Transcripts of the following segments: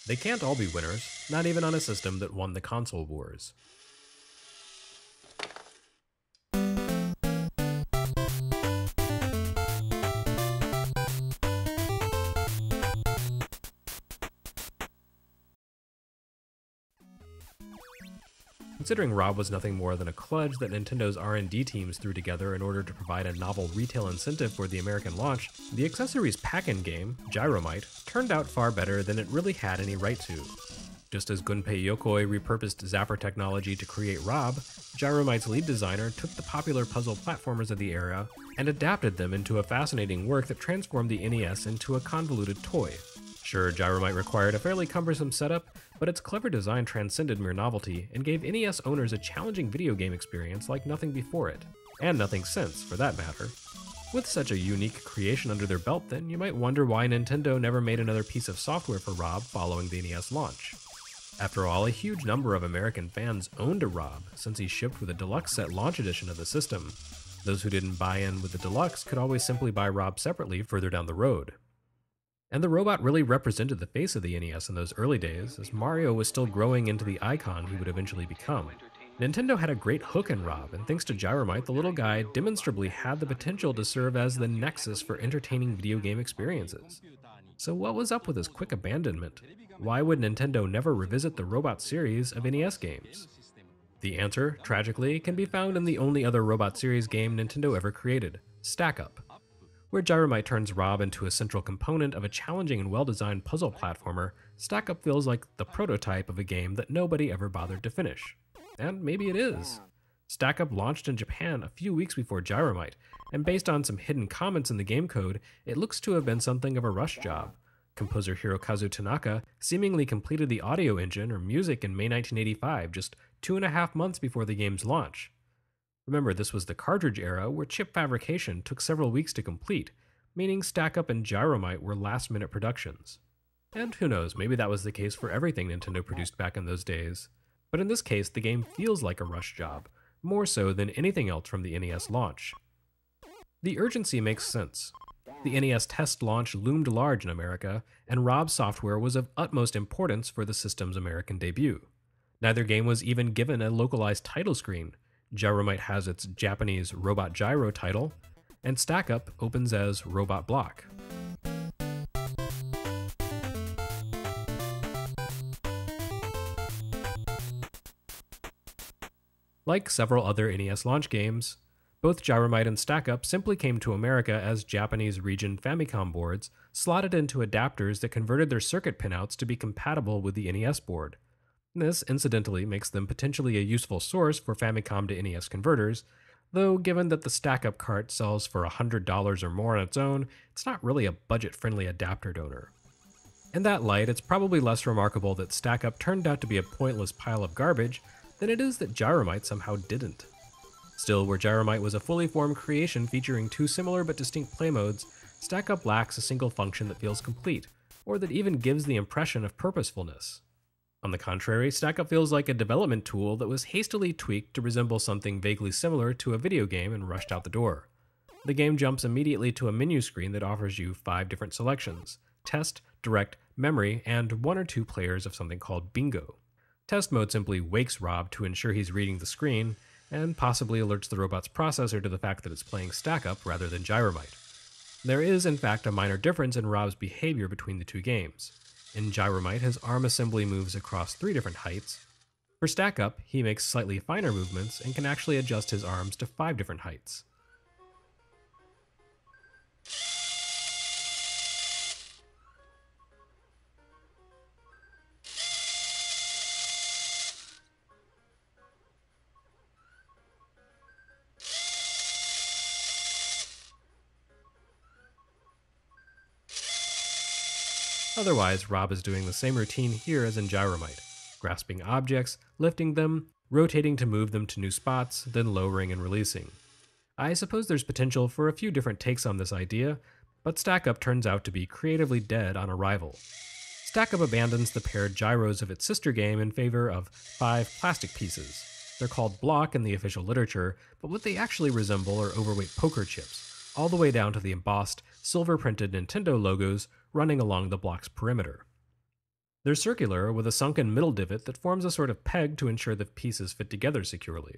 They can't all be winners, not even on a system that won the console wars. Considering R.O.B was nothing more than a kludge that Nintendo's R&D teams threw together in order to provide a novel retail incentive for the American launch, the accessories pack-in game, Gyromite, turned out far better than it really had any right to. Just as Gunpei Yokoi repurposed Zapper technology to create R.O.B, Gyromite's lead designer took the popular puzzle platformers of the era and adapted them into a fascinating work that transformed the NES into a convoluted toy. Sure, Gyromite required a fairly cumbersome setup, but its clever design transcended mere novelty and gave NES owners a challenging video game experience like nothing before it, and nothing since, for that matter. With such a unique creation under their belt then, you might wonder why Nintendo never made another piece of software for R.O.B following the NES launch. After all, a huge number of American fans owned a R.O.B since he shipped with a deluxe set launch edition of the system. Those who didn't buy in with the deluxe could always simply buy R.O.B separately further down the road. And the robot really represented the face of the NES in those early days, as Mario was still growing into the icon he would eventually become. Nintendo had a great hook in R.O.B, and thanks to Gyromite, the little guy demonstrably had the potential to serve as the nexus for entertaining video game experiences. So what was up with this quick abandonment? Why would Nintendo never revisit the Robot series of NES games? The answer, tragically, can be found in the only other Robot series game Nintendo ever created, Stack Up, where Gyromite turns R.O.B into a central component of a challenging and well-designed puzzle platformer. Stack Up feels like the prototype of a game that nobody ever bothered to finish. And maybe it is. Stack Up launched in Japan a few weeks before Gyromite, and based on some hidden comments in the game code, it looks to have been something of a rush job. Composer Hirokazu Tanaka seemingly completed the audio engine or music in May 1985, just 2.5 months before the game's launch. Remember, this was the cartridge era where chip fabrication took several weeks to complete, meaning Stack Up and Gyromite were last-minute productions. And who knows, maybe that was the case for everything Nintendo produced back in those days. But in this case, the game feels like a rush job, more so than anything else from the NES launch. The urgency makes sense. The NES test launch loomed large in America, and R.O.B software was of utmost importance for the system's American debut. Neither game was even given a localized title screen. Gyromite has its Japanese Robot Gyro title, and Stack Up opens as Robot Block. Like several other NES launch games, both Gyromite and Stack Up simply came to America as Japanese region Famicom boards slotted into adapters that converted their circuit pinouts to be compatible with the NES board. This, incidentally, makes them potentially a useful source for Famicom to NES converters, though given that the Stack Up cart sells for $100 or more on its own, it's not really a budget-friendly adapter donor. In that light, it's probably less remarkable that Stack Up turned out to be a pointless pile of garbage than it is that Gyromite somehow didn't. Still, where Gyromite was a fully formed creation featuring two similar but distinct play modes, Stack Up lacks a single function that feels complete, or that even gives the impression of purposefulness. On the contrary, Stack Up feels like a development tool that was hastily tweaked to resemble something vaguely similar to a video game and rushed out the door. The game jumps immediately to a menu screen that offers you 5 different selections: Test, Direct, Memory, and 1 or 2 players of something called Bingo. Test mode simply wakes R.O.B to ensure he's reading the screen, and possibly alerts the robot's processor to the fact that it's playing Stack Up rather than Gyromite. There is, in fact, a minor difference in R.O.B.'s behavior between the two games. In Gyromite, his arm assembly moves across 3 different heights. For Stack Up, he makes slightly finer movements and can actually adjust his arms to 5 different heights. Otherwise, R.O.B is doing the same routine here as in Gyromite, grasping objects, lifting them, rotating to move them to new spots, then lowering and releasing. I suppose there's potential for a few different takes on this idea, but Stack Up turns out to be creatively dead on arrival. Stack Up abandons the paired gyros of its sister game in favor of 5 plastic pieces. They're called block in the official literature, but what they actually resemble are overweight poker chips, all the way down to the embossed, silver-printed Nintendo logos running along the block's perimeter. They're circular with a sunken middle divot that forms a sort of peg to ensure the pieces fit together securely.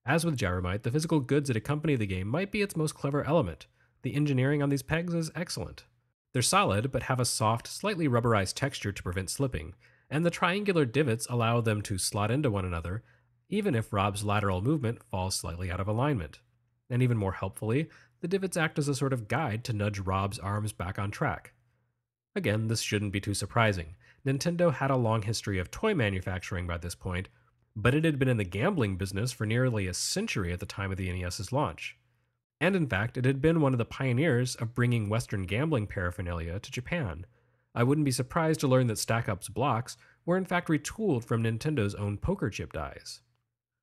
As with Gyromite, the physical goods that accompany the game might be its most clever element. The engineering on these pegs is excellent. They're solid, but have a soft, slightly rubberized texture to prevent slipping, and the triangular divots allow them to slot into one another, even if Rob's lateral movement falls slightly out of alignment. And even more helpfully, the divots act as a sort of guide to nudge Rob's arms back on track. Again, this shouldn't be too surprising. Nintendo had a long history of toy manufacturing by this point, but it had been in the gambling business for nearly a century at the time of the NES's launch. And in fact, it had been one of the pioneers of bringing Western gambling paraphernalia to Japan. I wouldn't be surprised to learn that Stack Up's blocks were in fact retooled from Nintendo's own poker chip dies.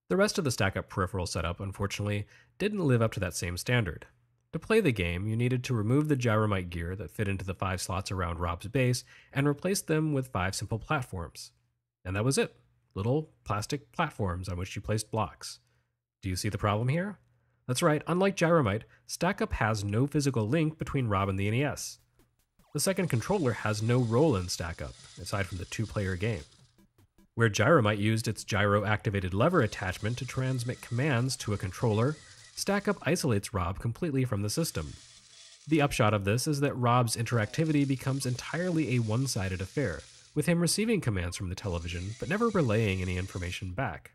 The rest of the Stack Up peripheral setup, unfortunately, didn't live up to that same standard. To play the game, you needed to remove the Gyromite gear that fit into the 5 slots around Rob's base and replace them with 5 simple platforms. And that was it. Little plastic platforms on which you placed blocks. Do you see the problem here? That's right, unlike Gyromite, Stack Up has no physical link between Rob and the NES. The second controller has no role in Stack Up, aside from the 2-player game. Where Gyromite used its gyro-activated lever attachment to transmit commands to a controller, Stack Up isolates Rob completely from the system. The upshot of this is that Rob's interactivity becomes entirely a one-sided affair, with him receiving commands from the television, but never relaying any information back.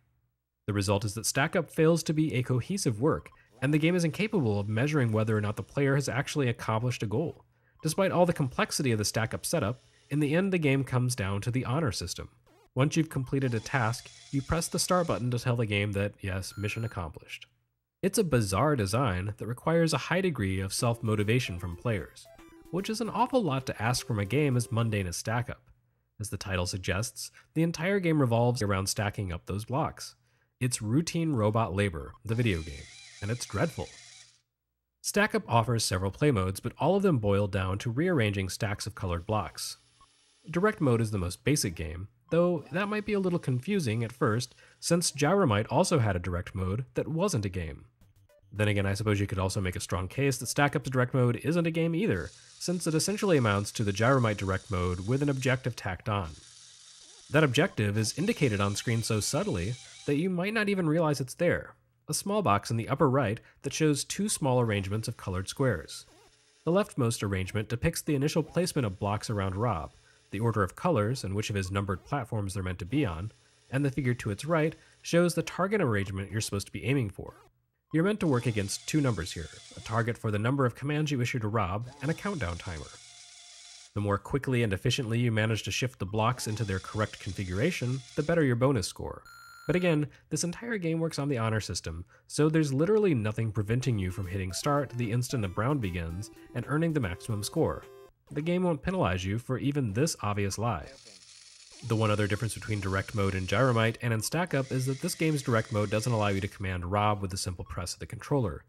The result is that Stack Up fails to be a cohesive work, and the game is incapable of measuring whether or not the player has actually accomplished a goal. Despite all the complexity of the Stack Up setup, in the end the game comes down to the honor system. Once you've completed a task, you press the start button to tell the game that, yes, mission accomplished. It's a bizarre design that requires a high degree of self-motivation from players, which is an awful lot to ask from a game as mundane as Stack Up. As the title suggests, the entire game revolves around stacking up those blocks. It's routine robot labor, the video game, and it's dreadful. Stack Up offers several play modes, but all of them boil down to rearranging stacks of colored blocks. Direct mode is the most basic game, though that might be a little confusing at first, since Gyromite also had a direct mode that wasn't a game. Then again, I suppose you could also make a strong case that Stack Up's direct mode isn't a game either, since it essentially amounts to the Gyromite direct mode with an objective tacked on. That objective is indicated on screen so subtly that you might not even realize it's there, a small box in the upper right that shows 2 small arrangements of colored squares. The leftmost arrangement depicts the initial placement of blocks around Rob, the order of colors and which of his numbered platforms they're meant to be on, and the figure to its right shows the target arrangement you're supposed to be aiming for. You're meant to work against 2 numbers here, a target for the number of commands you issue to Rob, and a countdown timer. The more quickly and efficiently you manage to shift the blocks into their correct configuration, the better your bonus score. But again, this entire game works on the honor system, so there's literally nothing preventing you from hitting start the instant a round begins and earning the maximum score. The game won't penalize you for even this obvious lie. The one other difference between direct mode in Gyromite and in Stack Up is that this game's direct mode doesn't allow you to command Rob with a simple press of the controller.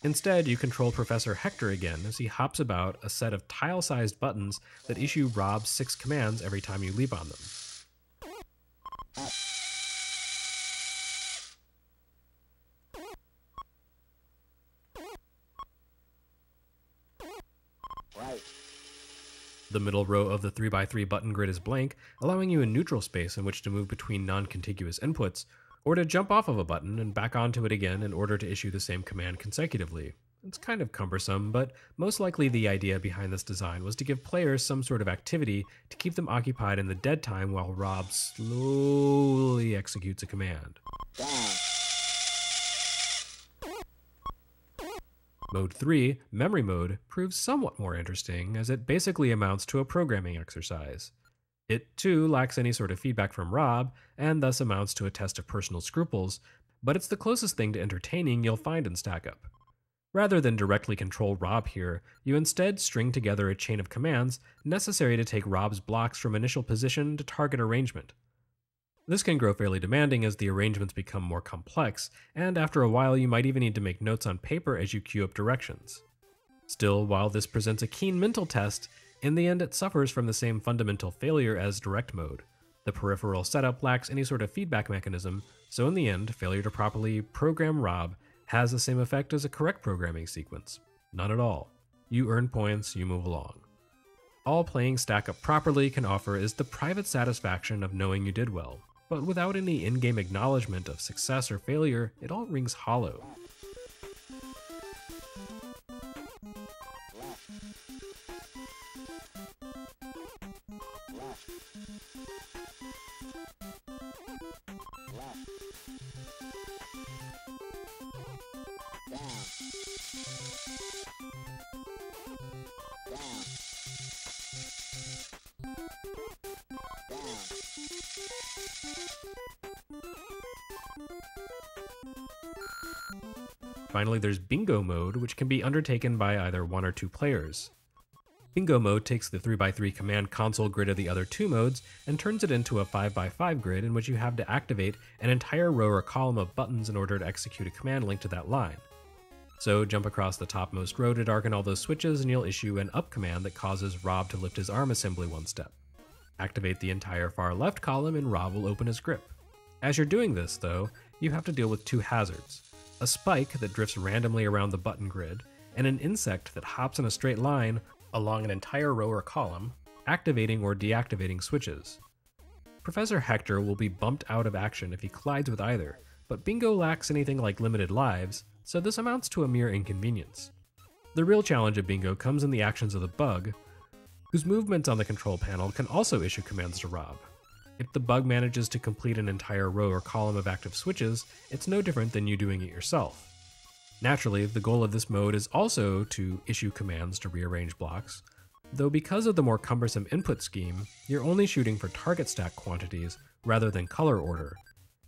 Instead, you control Professor Hector again as he hops about a set of tile-sized buttons that issue Rob 6 commands every time you leap on them. The middle row of the 3x3 button grid is blank, allowing you a neutral space in which to move between non-contiguous inputs, or to jump off of a button and back onto it again in order to issue the same command consecutively. It's kind of cumbersome, but most likely the idea behind this design was to give players some sort of activity to keep them occupied in the dead time while Rob slowly executes a command. Mode 3, Memory Mode, proves somewhat more interesting, as it basically amounts to a programming exercise. It, too, lacks any sort of feedback from Rob, and thus amounts to a test of personal scruples, but it's the closest thing to entertaining you'll find in Stack Up. Rather than directly control Rob here, you instead string together a chain of commands necessary to take Rob's blocks from initial position to target arrangement. This can grow fairly demanding as the arrangements become more complex, and after a while you might even need to make notes on paper as you queue up directions. Still, while this presents a keen mental test, in the end it suffers from the same fundamental failure as direct mode. The peripheral setup lacks any sort of feedback mechanism, so in the end, failure to properly program Rob has the same effect as a correct programming sequence. None at all. You earn points, you move along. All playing Stack Up properly can offer is the private satisfaction of knowing you did well, but without any in-game acknowledgement of success or failure, it all rings hollow. Finally, there's Bingo mode, which can be undertaken by either 1 or 2 players. Bingo mode takes the 3x3 command console grid of the other 2 modes and turns it into a 5x5 grid in which you have to activate an entire row or column of buttons in order to execute a command linked to that line. So jump across the topmost row to darken all those switches and you'll issue an up command that causes R.O.B to lift his arm assembly 1 step. Activate the entire far left column and R.O.B will open his grip. As you're doing this, though, you have to deal with 2 hazards. A spike that drifts randomly around the button grid, and an insect that hops in a straight line along an entire row or column, activating or deactivating switches. Professor Hector will be bumped out of action if he collides with either, but Bingo lacks anything like limited lives, so this amounts to a mere inconvenience. The real challenge of Bingo comes in the actions of the bug, whose movements on the control panel can also issue commands to R.O.B. If the bug manages to complete an entire row or column of active switches, it's no different than you doing it yourself. Naturally, the goal of this mode is also to issue commands to rearrange blocks, though because of the more cumbersome input scheme, you're only shooting for target stack quantities rather than color order.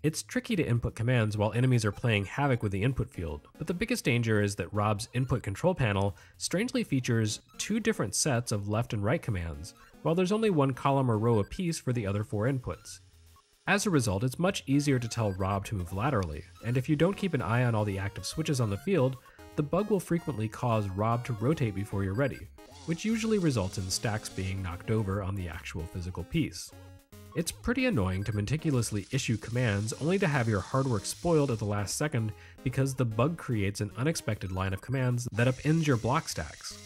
It's tricky to input commands while enemies are playing havoc with the input field, but the biggest danger is that R.O.B.'s input control panel strangely features 2 different sets of left and right commands, while there's only 1 column or row apiece for the other 4 inputs. As a result, it's much easier to tell R.O.B to move laterally, and if you don't keep an eye on all the active switches on the field, the bug will frequently cause R.O.B to rotate before you're ready, which usually results in stacks being knocked over on the actual physical piece. It's pretty annoying to meticulously issue commands only to have your hard work spoiled at the last second because the bug creates an unexpected line of commands that upends your block stacks.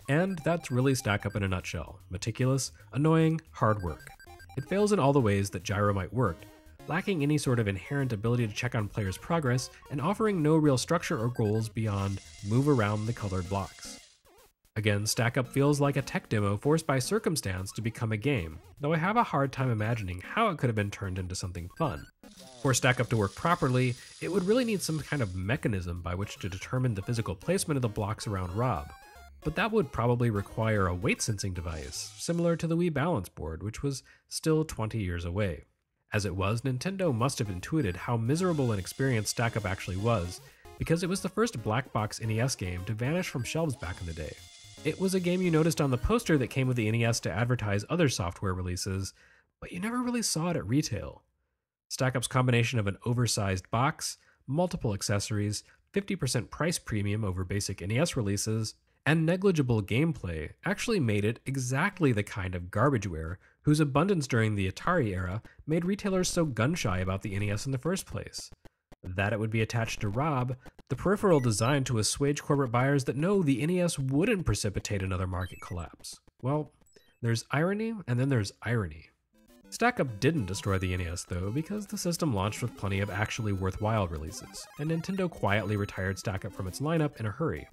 And that's really Stack Up in a nutshell. Meticulous, annoying, hard work. It fails in all the ways that Gyromite worked, lacking any sort of inherent ability to check on players' progress and offering no real structure or goals beyond move around the colored blocks. Again, Stack Up feels like a tech demo forced by circumstance to become a game, though I have a hard time imagining how it could have been turned into something fun. For Stack Up to work properly, it would really need some kind of mechanism by which to determine the physical placement of the blocks around R.O.B, but that would probably require a weight sensing device, similar to the Wii Balance Board, which was still 20 years away. As it was, Nintendo must have intuited how miserable an experience Stack Up actually was, because it was the first black box NES game to vanish from shelves back in the day. It was a game you noticed on the poster that came with the NES to advertise other software releases, but you never really saw it at retail. Stack Up's combination of an oversized box, multiple accessories, 50% price premium over basic NES releases, and negligible gameplay actually made it exactly the kind of garbageware whose abundance during the Atari era made retailers so gun-shy about the NES in the first place. That it would be attached to R.O.B, the peripheral designed to assuage corporate buyers that know the NES wouldn't precipitate another market collapse. Well, there's irony, and then there's irony. Stack Up didn't destroy the NES though, because the system launched with plenty of actually worthwhile releases, and Nintendo quietly retired Stack Up from its lineup in a hurry.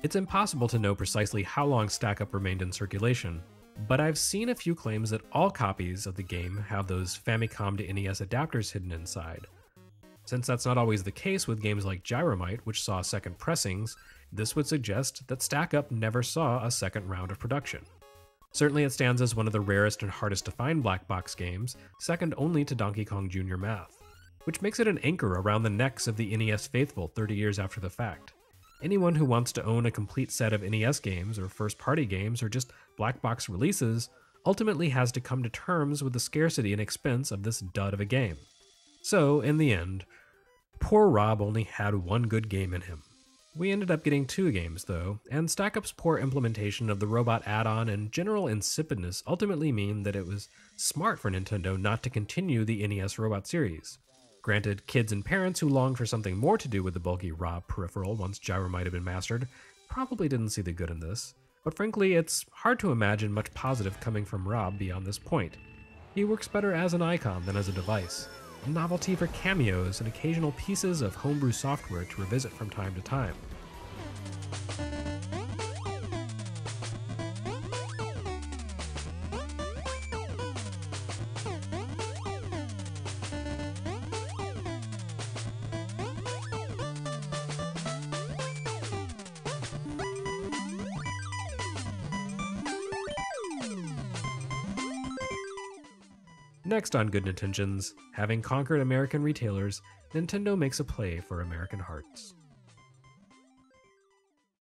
It's impossible to know precisely how long Stack Up remained in circulation, but I've seen a few claims that all copies of the game have those Famicom to NES adapters hidden inside. Since that's not always the case with games like Gyromite, which saw second pressings, this would suggest that Stack Up never saw a second round of production. Certainly it stands as one of the rarest and hardest to find black box games, second only to Donkey Kong Jr. Math, which makes it an anchor around the necks of the NES faithful 30 years after the fact. Anyone who wants to own a complete set of NES games or first-party games or just black box releases ultimately has to come to terms with the scarcity and expense of this dud of a game. So, in the end, poor R.O.B only had one good game in him. We ended up getting 2 games though, and Stack Up's poor implementation of the robot add-on and general insipidness ultimately mean that it was smart for Nintendo not to continue the NES Robot series. Granted, kids and parents who longed for something more to do with the bulky R.O.B peripheral once Gyromite had been mastered probably didn't see the good in this, But frankly, it's hard to imagine much positive coming from R.O.B beyond this point. He works better as an icon than as a device, a novelty for cameos and occasional pieces of homebrew software to revisit from time to time. Next on Good Intentions, having conquered American retailers, Nintendo makes a play for American hearts.